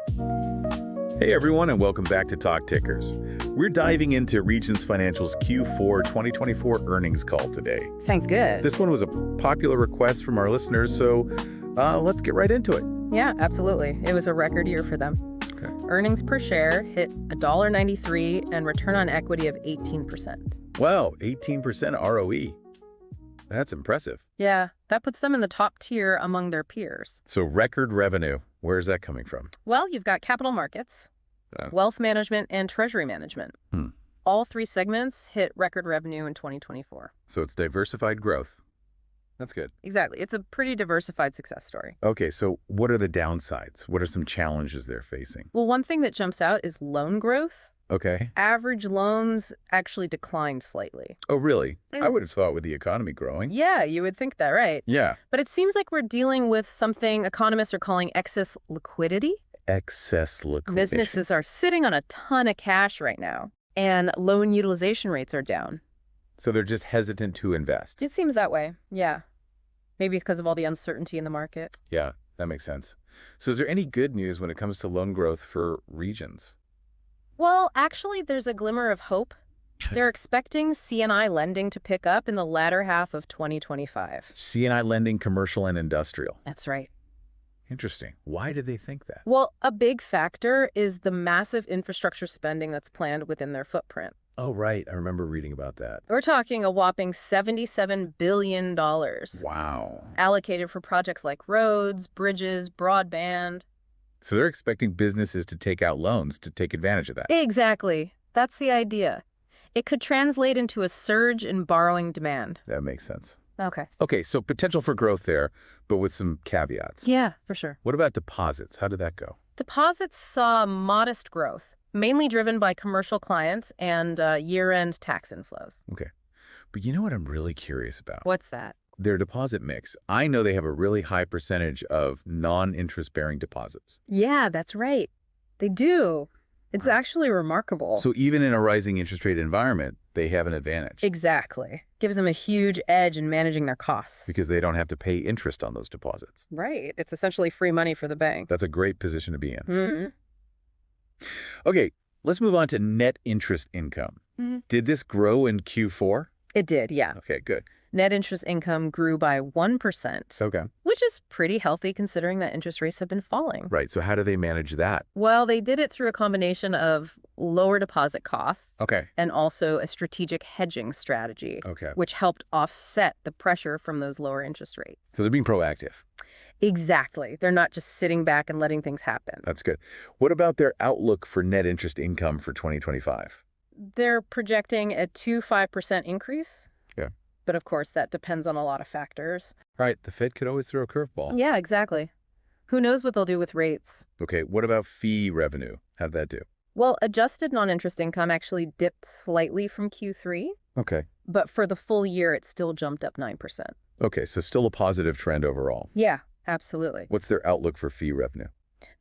Hey everyone, and welcome back to Talk Tickers. We're diving into Regions Financial's Q4 2024 earnings call today. Sounds good. This one was a popular request from our listeners, so let's get right into it. Yeah, absolutely. It was a record year for them. Okay. Earnings per share hit $1.93 and return on equity of 18%. Wow, 18% ROE. That's impressive. Yeah, that puts them in the top tier among their peers. So record revenue, where's that coming from? Well, you've got capital markets, wealth management, and treasury management. All three segments hit record revenue in 2024. So it's diversified growth. That's good. Exactly. It's a pretty diversified success story. Okay, so what are the downsides? What are some challenges they're facing? Well, one thing that jumps out is loan growth. Okay. Average loans actually declined slightly. Oh, really? I would have thought with the economy growing. Yeah, you would think that, right? Yeah. But it seems like we're dealing with something economists are calling excess liquidity. Excess liquidity. Businesses are sitting on a ton of cash right now, and loan utilization rates are down. So they're just hesitant to invest. It seems that way, yeah. Maybe because of all the uncertainty in the market. Yeah, that makes sense. So is there any good news when it comes to loan growth for Regions? Well, actually, there's a glimmer of hope. They're expecting C&I lending to pick up in the latter half of 2025. C&I lending, commercial and industrial. That's right. Interesting. Why did they think that? Well, a big factor is the massive infrastructure spending that's planned within their footprint. Oh, right. I remember reading about that. We're talking a whopping $77 billion. Wow. Allocated for projects like roads, bridges, broadband. So they're expecting businesses to take out loans to take advantage of that. Exactly. That's the idea. It could translate into a surge in borrowing demand. That makes sense. Okay. Okay, so potential for growth there, but with some caveats. Yeah, for sure. What about deposits? How did that go? Deposits saw modest growth, mainly driven by commercial clients and year-end tax inflows. Okay. But you know what I'm really curious about? What's that? Their deposit mix. I know they have a really high percentage of non-interest-bearing deposits. Yeah, that's right. They do. It's actually remarkable. So even in a rising interest rate environment, they have an advantage. Exactly. Gives them a huge edge in managing their costs. Because they don't have to pay interest on those deposits. Right. It's essentially free money for the bank. That's a great position to be in. Mm-hmm. Okay, let's move on to net interest income. Mm-hmm. Did this grow in Q4? It did, yeah. Okay, good. Net interest income grew by 1%, Okay. which is pretty healthy considering that interest rates have been falling. Right, so how do they manage that? Well, they did it through a combination of lower deposit costs Okay. and also a strategic hedging strategy, Okay. which helped offset the pressure from those lower interest rates. So they're being proactive. Exactly. They're not just sitting back and letting things happen. That's good. What about their outlook for net interest income for 2025? They're projecting a 2-5% increase. Yeah. But of course, that depends on a lot of factors. Right, the Fed could always throw a curveball. Yeah, exactly. Who knows what they'll do with rates? Okay, what about fee revenue? How'd that do? Well, adjusted non-interest income actually dipped slightly from Q3, Okay. but for the full year, it still jumped up 9%. Okay, so still a positive trend overall. Yeah, absolutely. What's their outlook for fee revenue?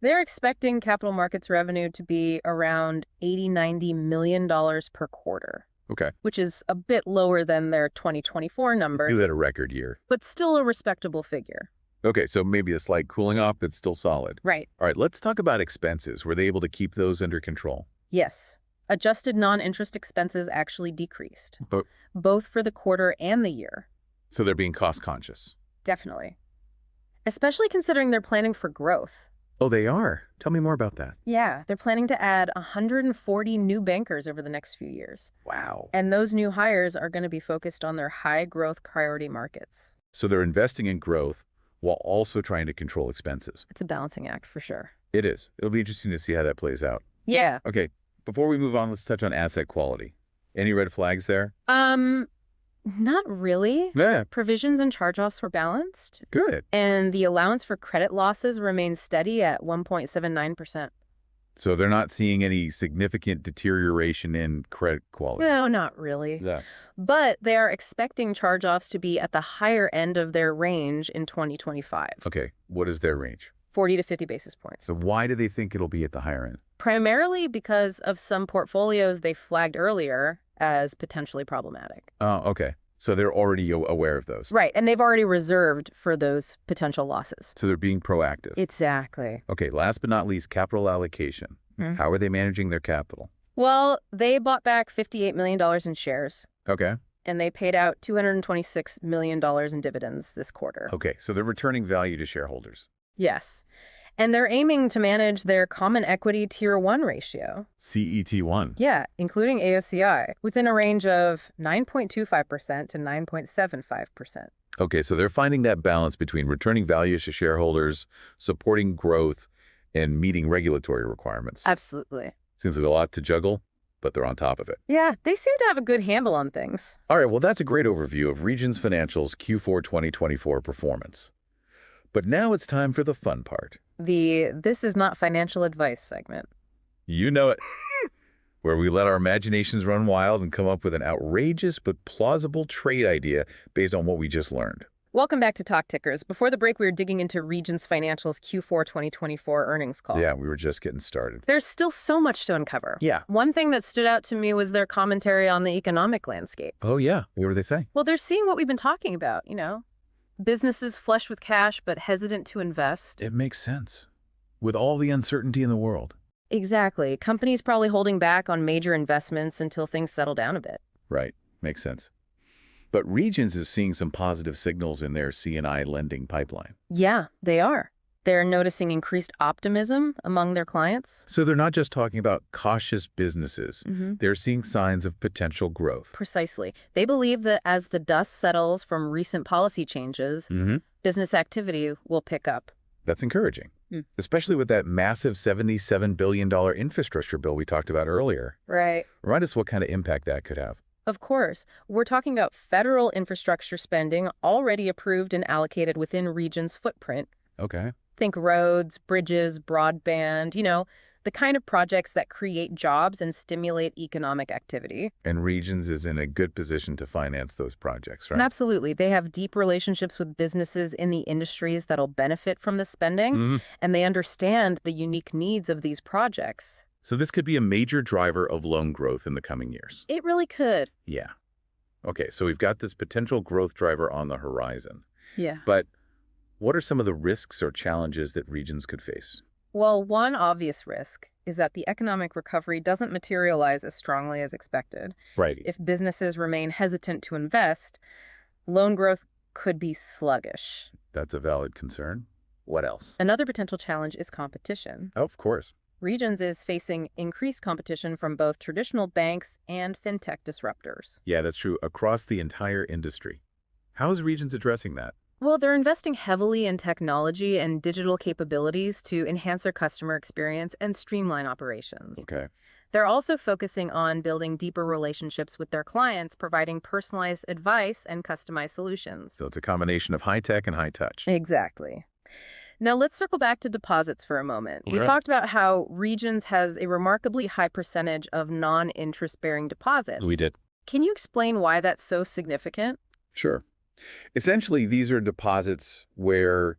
They're expecting capital markets revenue to be around $80-90 million per quarter. Okay. Which is a bit lower than their 2024 number, You had a record year. but still a respectable figure. Okay, so maybe a slight cooling off, but still solid. Right. All right, let's talk about expenses. Were they able to keep those under control? Yes. Adjusted non-interest expenses actually decreased, But both for the quarter and the year. so they're being cost conscious. Definitely. Especially considering they're planning for growth. Oh, they are? Tell me more about that. Yeah, they're planning to add 140 new bankers over the next few years. Wow. And those new hires are going to be focused on their high-growth priority markets. So they're investing in growth while also trying to control expenses. It's a balancing act for sure. It is. It'll be interesting to see how that plays out. Yeah. Okay, before we move on, let's touch on asset quality. Any red flags there? Not really. Yeah, Provisions and charge-offs were balanced, good. and the allowance for credit losses remains steady at 1.79%. So they're not seeing any significant deterioration in credit quality. No, not really. Yeah. But they are expecting charge-offs to be at the higher end of their range in 2025, Okay, what is their range? 40 to 50 basis points. So why do they think it'll be at the higher end? Primarily because of some portfolios they flagged earlier as potentially problematic. Oh, okay. So they're already aware of those. Right, and they've already reserved for those potential losses. So they're being proactive. Exactly. Okay, last but not least, capital allocation. How are they managing their capital? Well, they bought back $58 million in shares, Okay. and they paid out $226 million in dividends this quarter. Okay, so they're returning value to shareholders. Yes. And they're aiming to manage their common equity tier 1 ratio. CET1. Yeah, including AOCI, within a range of 9.25% to 9.75%. Okay, so they're finding that balance between returning value to shareholders, supporting growth, and meeting regulatory requirements. Absolutely. Seems like a lot to juggle, but they're on top of it. Yeah, they seem to have a good handle on things. All right, well, that's a great overview of Regions Financial's Q4 2024 performance. But now it's time for the fun part. The "This is not financial advice" segment. You know it. Where we let our imaginations run wild and come up with an outrageous but plausible trade idea based on what we just learned. Welcome back to Talk Tickers. Before the break, we were digging into Regions Financial's Q4 2024 earnings call. Yeah, we were just getting started. There's still so much to uncover. Yeah. One thing that stood out to me was their commentary on the economic landscape. Oh, yeah. What were they saying? Well, they're seeing what we've been talking about, businesses flush with cash but hesitant to invest. It makes sense. With all the uncertainty in the world. Exactly. Companies probably holding back on major investments until things settle down a bit. Right. Makes sense. But Regions is seeing some positive signals in their C&I lending pipeline. Yeah, they are. They're noticing increased optimism among their clients. So they're not just talking about cautious businesses. They're seeing signs of potential growth. Precisely. They believe that as the dust settles from recent policy changes, business activity will pick up. That's encouraging, especially with that massive $77 billion infrastructure bill we talked about earlier. Right. Remind us what kind of impact that could have. Of course. We're talking about federal infrastructure spending already approved and allocated within Regions' footprint. Okay. Think roads, bridges, broadband, the kind of projects that create jobs and stimulate economic activity. And Regions is in a good position to finance those projects, right? Absolutely. They have deep relationships with businesses in the industries that'll benefit from the spending, and they understand the unique needs of these projects. So this could be a major driver of loan growth in the coming years. It really could. Yeah. Okay, so we've got this potential growth driver on the horizon. Yeah. But what are some of the risks or challenges that Regions could face? Well, one obvious risk is that the economic recovery doesn't materialize as strongly as expected. Right. If businesses remain hesitant to invest, loan growth could be sluggish. That's a valid concern. What else? Another potential challenge is competition. Oh, of course. Regions is facing increased competition from both traditional banks and fintech disruptors. Yeah, that's true. Across the entire industry. How is Regions addressing that? Well, they're investing heavily in technology and digital capabilities to enhance their customer experience and streamline operations. Okay. They're also focusing on building deeper relationships with their clients, providing personalized advice and customized solutions. So it's a combination of high tech and high touch. Exactly. Now, let's circle back to deposits for a moment. We Okay. talked about how Regions has a remarkably high percentage of non-interest-bearing deposits. We did. Can you explain why that's so significant? Sure. Essentially, these are deposits where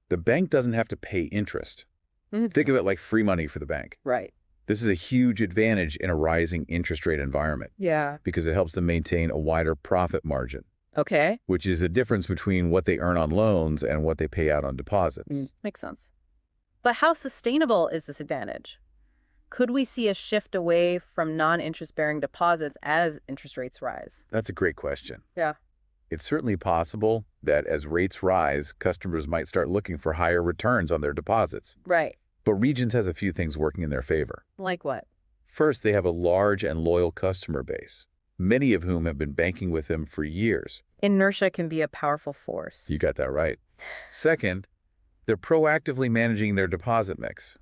the bank doesn't have to pay interest. Think of it like free money for the bank. Right. This is a huge advantage in a rising interest rate environment Yeah. because it helps them maintain a wider profit margin, Okay. which is the difference between what they earn on loans and what they pay out on deposits. Makes sense. But how sustainable is this advantage? Could we see a shift away from non-interest-bearing deposits as interest rates rise? That's a great question. Yeah. It's certainly possible that as rates rise, customers might start looking for higher returns on their deposits. Right. But Regions has a few things working in their favor. Like what? First, they have a large and loyal customer base, many of whom have been banking with them for years. Inertia can be a powerful force. You got that right. Second, they're proactively managing their deposit mix.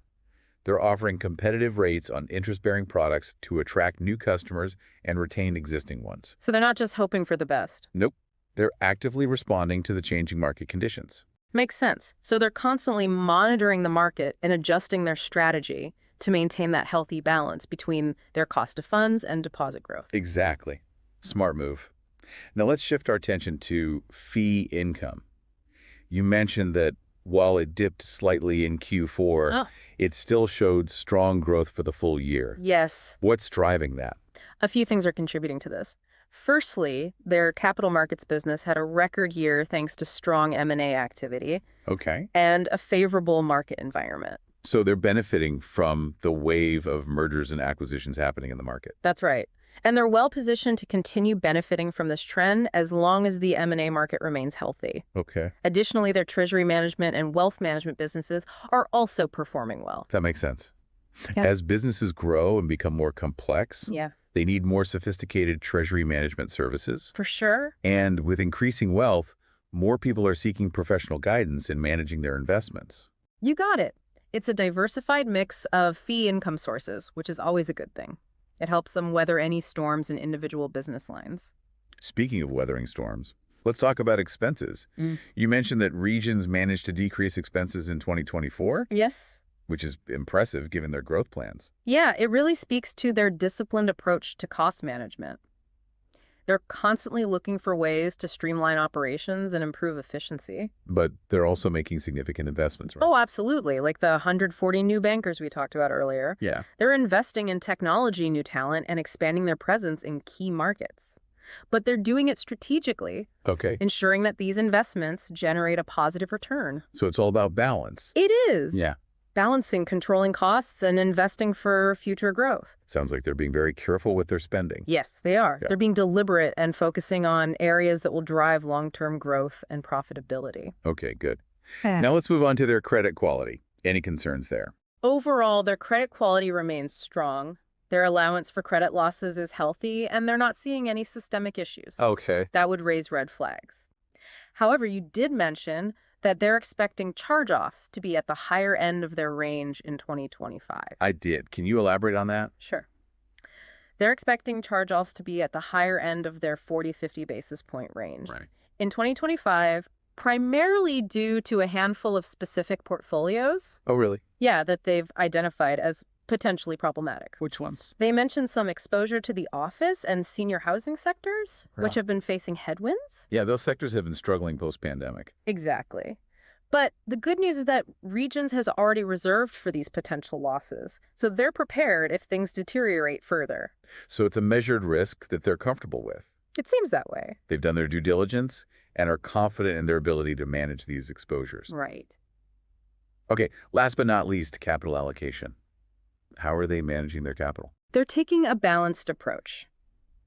They're offering competitive rates on interest-bearing products to attract new customers and retain existing ones. So they're not just hoping for the best. Nope. They're actively responding to the changing market conditions. Makes sense. So they're constantly monitoring the market and adjusting their strategy to maintain that healthy balance between their cost of funds and deposit growth. Exactly. Smart move. Now let's shift our attention to fee income. You mentioned that while it dipped slightly in Q4, it still showed strong growth for the full year. Yes. What's driving that? A few things are contributing to this. Firstly, their capital markets business had a record year thanks to strong M&A activity Okay. and a favorable market environment. So they're benefiting from the wave of mergers and acquisitions happening in the market. That's right. And they're well positioned to continue benefiting from this trend as long as the M&A market remains healthy. Okay. Additionally, their treasury management and wealth management businesses are also performing well. That makes sense. Yeah. As businesses grow and become more complex, Yeah, they need more sophisticated treasury management services. for sure. And with increasing wealth, more people are seeking professional guidance in managing their investments. You got it. It's a diversified mix of fee income sources, which is always a good thing. It helps them weather any storms in individual business lines. Speaking of weathering storms, let's talk about expenses. Mm. You mentioned that regions managed to decrease expenses in 2024, Yes. which is impressive given their growth plans. Yeah, it really speaks to their disciplined approach to cost management. They're constantly looking for ways to streamline operations and improve efficiency. But they're also making significant investments, right? Oh, absolutely. Like the 140 new bankers we talked about earlier. Yeah. They're investing in technology, new talent, and expanding their presence in key markets. But they're doing it strategically, Okay. ensuring that these investments generate a positive return. So it's all about balance. It is. Yeah. Balancing controlling costs and investing for future growth. Sounds like they're being very careful with their spending. Yes, they are. Yeah. They're being deliberate and focusing on areas that will drive long-term growth and profitability. Okay, good. Now let's move on to their credit quality. Any concerns there? Overall, their credit quality remains strong. Their allowance for credit losses is healthy, and they're not seeing any systemic issues. Okay. That would raise red flags. However, you did mention that they're expecting charge-offs to be at the higher end of their range in 2025. I did. Can you elaborate on that? Sure. They're expecting charge-offs to be at the higher end of their 40-50 basis point range. Right. In 2025, primarily due to a handful of specific portfolios, Oh, really? that they've identified as potentially problematic. Which ones? They mentioned some exposure to the office and senior housing sectors, which Yeah. have been facing headwinds. Yeah, those sectors have been struggling post-pandemic. Exactly. But the good news is that Regions has already reserved for these potential losses, so they're prepared if things deteriorate further. So it's a measured risk that they're comfortable with. It seems that way. They've done their due diligence and are confident in their ability to manage these exposures. Right. Okay, last but not least, capital allocation. How are they managing their capital? They're taking a balanced approach.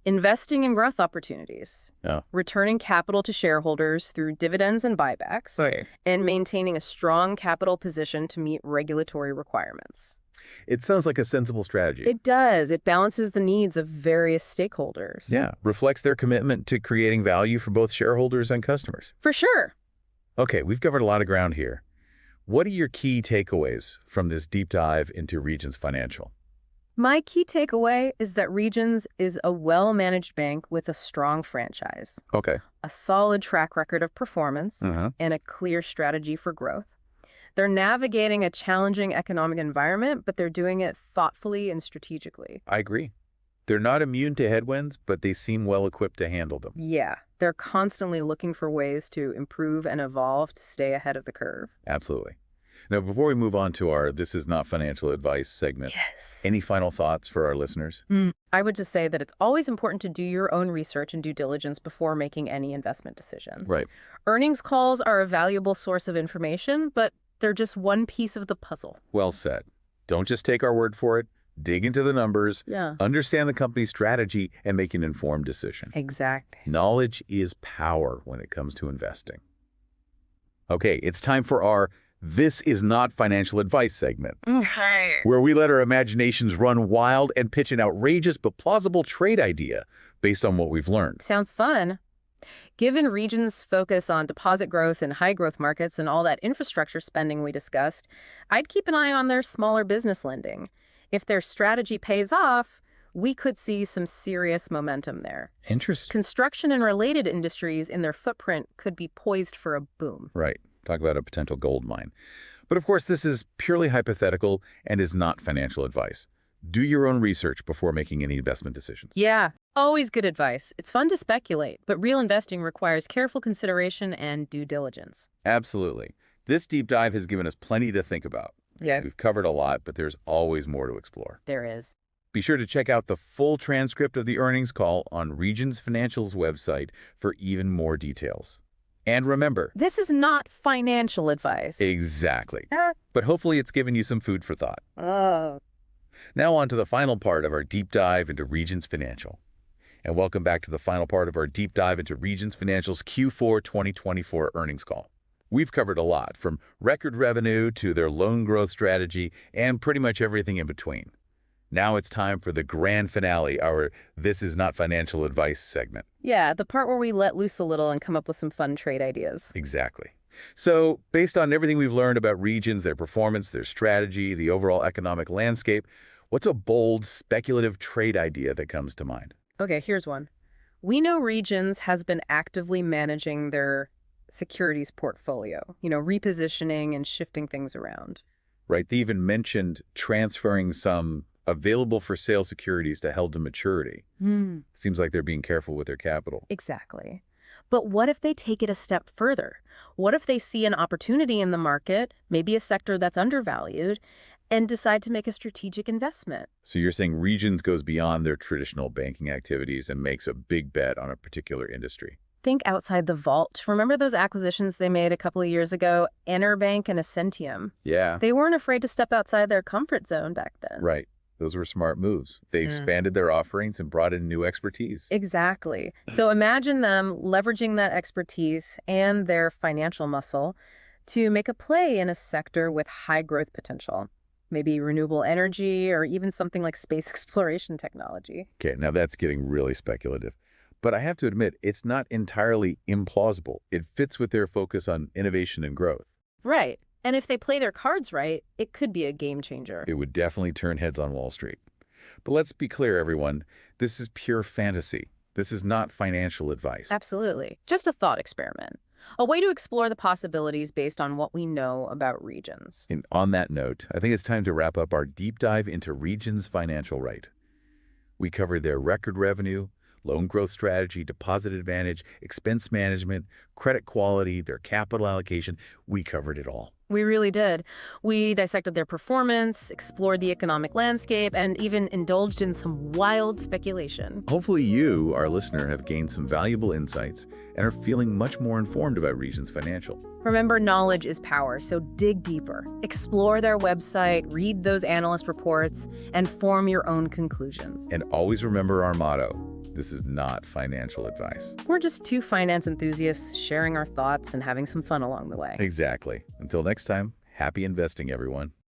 Investing in growth opportunities, returning capital to shareholders through dividends and buybacks, and maintaining a strong capital position to meet regulatory requirements. It sounds like a sensible strategy. It does. It balances the needs of various stakeholders. Yeah, reflects their commitment to creating value for both shareholders and customers. For sure. Okay, we've covered a lot of ground here. What are your key takeaways from this deep dive into Regions Financial? My key takeaway is that Regions is a well-managed bank with a strong franchise, Okay. a solid track record of performance, Uh-huh. and a clear strategy for growth. They're navigating a challenging economic environment, but they're doing it thoughtfully and strategically. I agree. They're not immune to headwinds, but they seem well equipped to handle them. Yeah, they're constantly looking for ways to improve and evolve to stay ahead of the curve. Absolutely. Now, before we move on to our This Is Not Financial Advice segment, Yes. any final thoughts for our listeners? I would just say that it's always important to do your own research and due diligence before making any investment decisions. Right. Earnings calls are a valuable source of information, but they're just one piece of the puzzle. Well said. Don't just take our word for it. Dig into the numbers, Yeah. understand the company's strategy, and make an informed decision. Exactly. Knowledge is power when it comes to investing. Okay, it's time for our This Is Not Financial Advice segment, where we let our imaginations run wild and pitch an outrageous but plausible trade idea based on what we've learned. Sounds fun. Given Regions' focus on deposit growth in high-growth markets and all that infrastructure spending we discussed, I'd keep an eye on their smaller business lending. If their strategy pays off, we could see some serious momentum there. Interesting. Construction and related industries in their footprint could be poised for a boom. Right. Talk about a potential gold mine. But of course, this is purely hypothetical and is not financial advice. Do your own research before making any investment decisions. Yeah, always good advice. It's fun to speculate, but real investing requires careful consideration and due diligence. Absolutely. This deep dive has given us plenty to think about. Yeah, We've covered a lot, but there's always more to explore. there is. Be sure to check out the full transcript of the earnings call on Regions Financial's website for even more details. And remember, This is not financial advice. exactly. But hopefully it's given you some food for thought. Oh. Now on to the final part of our deep dive into Regions Financial. And welcome back to the final part of our deep dive into Regions Financial's Q4 2024 earnings call. We've covered a lot, from record revenue to their loan growth strategy and pretty much everything in between. Now it's time for the grand finale, our This Is Not Financial Advice segment. Yeah, the part where we let loose a little and come up with some fun trade ideas. Exactly. So, based on everything we've learned about Regions, their performance, their strategy, the overall economic landscape, what's a bold, speculative trade idea that comes to mind? Okay, here's one. We know Regions has been actively managing their securities portfolio, repositioning and shifting things around. Right? They even mentioned transferring some available-for-sale securities to held-to-maturity. Seems like they're being careful with their capital. Exactly. But what if they take it a step further? What if they see an opportunity in the market, maybe a sector that's undervalued, and decide to make a strategic investment? So you're saying Regions goes beyond their traditional banking activities and makes a big bet on a particular industry. Think outside the vault. Remember those acquisitions they made a couple of years ago, Enerbank and Ascentium? Yeah. They weren't afraid to step outside their comfort zone back then. Right. Those were smart moves. They expanded their offerings and brought in new expertise. Exactly. So imagine them leveraging that expertise and their financial muscle to make a play in a sector with high growth potential. Maybe renewable energy or even something like space exploration technology. Okay, now that's getting really speculative. But I have to admit, it's not entirely implausible. It fits with their focus on innovation and growth. Right. And if they play their cards right, it could be a game changer. It would definitely turn heads on Wall Street. But let's be clear, everyone. This is pure fantasy. This is not financial advice. Absolutely. Just a thought experiment. A way to explore the possibilities based on what we know about Regions. And on that note, I think it's time to wrap up our deep dive into Regions Financial Right. We covered their record revenue, loan growth strategy, deposit advantage, expense management, credit quality, their capital allocation. We covered it all. We really did. We dissected their performance, explored the economic landscape, and even indulged in some wild speculation. Hopefully you, our listener, have gained some valuable insights and are feeling much more informed about Regions Financial. Remember, knowledge is power, so dig deeper. Explore their website, read those analyst reports, and form your own conclusions. And always remember our motto: this is not financial advice. We're just two finance enthusiasts sharing our thoughts and having some fun along the way. Exactly. Until next time, happy investing, everyone.